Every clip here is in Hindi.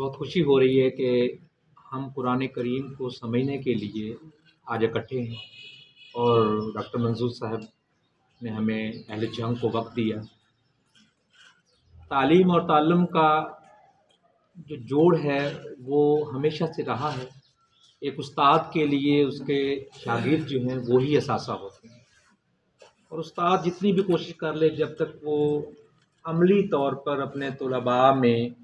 बहुत खुशी हो रही है कि हम कुरान करीम को समझने के लिए आज इकट्ठे हैं और डॉक्टर मंजूर साहब ने हमें अहले जंग को वक्त दिया। तालीम और ताल्लुम का जो जोड़ है वो हमेशा से रहा है। एक उस्ताद के लिए उसके शागिर्द जो हैं वो ही असासा होते हैं और उस्ताद जितनी भी कोशिश कर ले, जब तक वो अमली तौर पर अपने तलबा में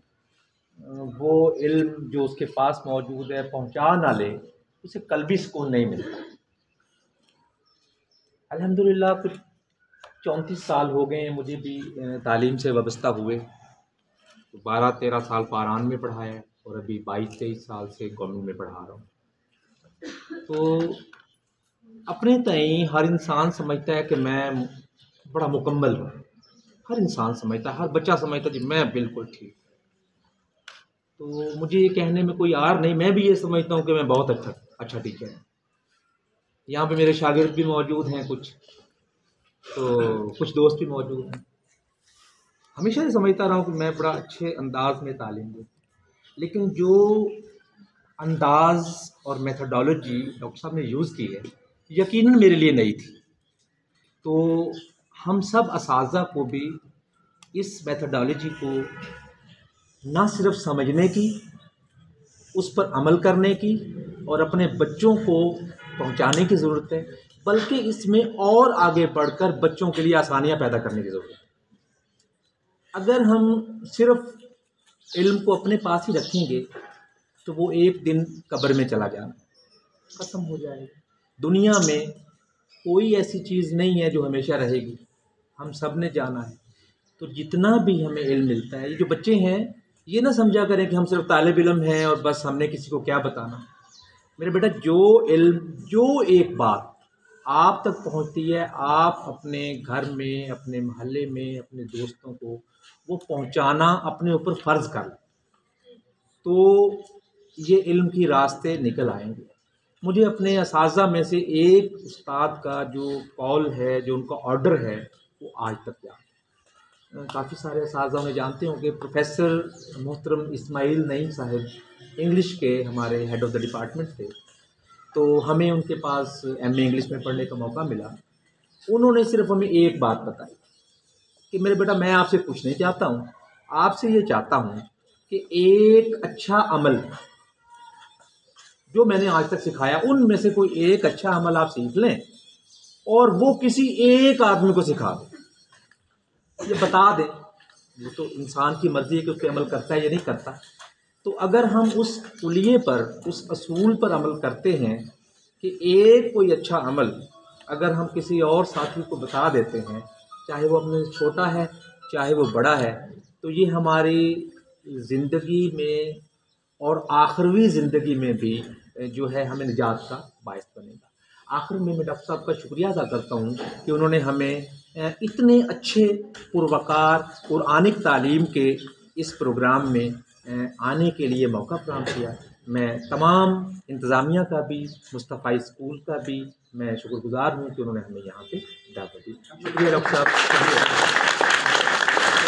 वो इल्म जो उसके पास मौजूद है पहुंचा ना ले, उसे कल्बी सुकून नहीं मिलता। अल्हम्दुलिल्लाह कुछ 34 साल हो गए हैं मुझे भी तालीम से वाबस्ता हुए। 12-13 साल पारान में पढ़ाया है और अभी 22-23 साल से गवर्नमेंट में पढ़ा रहा हूँ। तो अपने तई हर इंसान समझता है कि मैं बड़ा मुकम्मल हूँ। हर इंसान समझता है, हर बच्चा समझता है कि मैं बिल्कुल ठीक। तो मुझे ये कहने में कोई आर नहीं, मैं भी ये समझता हूँ कि मैं बहुत अच्छा टीचर हूँ। यहाँ पे मेरे शागिर्द भी मौजूद हैं कुछ, तो कुछ दोस्त भी मौजूद हैं। हमेशा ये समझता रहा हूँ कि मैं बड़ा अच्छे अंदाज में तालीम दूँ, लेकिन जो अंदाज और मेथडोलॉजी डॉक्टर साहब ने यूज़ की है यकीनन मेरे लिए नई थी। तो हम सब असातिज़ा को भी इस मेथडोलॉजी को ना सिर्फ समझने की, उस पर अमल करने की और अपने बच्चों को पहुंचाने की ज़रूरत है, बल्कि इसमें और आगे बढ़कर बच्चों के लिए आसानियां पैदा करने की ज़रूरत है। अगर हम सिर्फ इल्म को अपने पास ही रखेंगे तो वो एक दिन कब्र में चला जाना, ख़त्म हो जाएगा। दुनिया में कोई ऐसी चीज़ नहीं है जो हमेशा रहेगी, हम सब ने जाना है। तो जितना भी हमें इल्म मिलता है, ये जो बच्चे हैं ये ना समझा करें कि हम सिर्फ तालिब इल्म हैं और बस हमने किसी को क्या बताना। मेरे बेटा, जो इल्म, जो एक बात आप तक पहुंचती है, आप अपने घर में, अपने मोहल्ले में, अपने दोस्तों को वो पहुंचाना अपने ऊपर फ़र्ज़ कर लें, तो ये इल्म की रास्ते निकल आएंगे। मुझे अपने असातिज़ा में से एक उस्ताद का जो कॉल है, जो उनका ऑर्डर है, वो आज तक याद है। काफ़ी सारे असातिज़ा में जानते होंगे, प्रोफेसर मोहतरम इस्माइल नईम साहब इंग्लिश के हमारे हेड ऑफ़ द डिपार्टमेंट थे। तो हमें उनके पास एमए इंग्लिश में पढ़ने का मौका मिला। उन्होंने सिर्फ हमें एक बात बताई कि मेरे बेटा, मैं आपसे कुछ नहीं चाहता हूँ, आपसे ये चाहता हूँ कि एक अच्छा अमल जो मैंने आज तक सिखाया उनमें से कोई एक अच्छा अमल आप सीख लें और वो किसी एक आदमी को सिखा दें, ये बता दें। वो तो इंसान की मर्ज़ी है कि उस पर अमल करता है या नहीं करता। तो अगर हम उस कुलिये पर, उस असूल पर अमल करते हैं कि एक कोई अच्छा अमल अगर हम किसी और साथी को बता देते हैं, चाहे वो अपने से छोटा है चाहे वो बड़ा है, तो ये हमारी ज़िंदगी में और आखिरवी ज़िंदगी में भी जो है हमें निजात का बायस बनेगा। आखिर में मैं डॉक्टर साहब का शुक्रिया अदा करता हूँ कि उन्होंने हमें इतने अच्छे पुरवकार कुरानिक तालीम के इस प्रोग्राम में आने के लिए मौका प्रदान किया। मैं तमाम इंतज़ामिया का भी, मुस्तफ़ा स्कूल का भी मैं शुक्रगुज़ार हूँ कि उन्होंने हमें यहाँ पे दावत दी। शुक्रिया डॉक्टर साहब।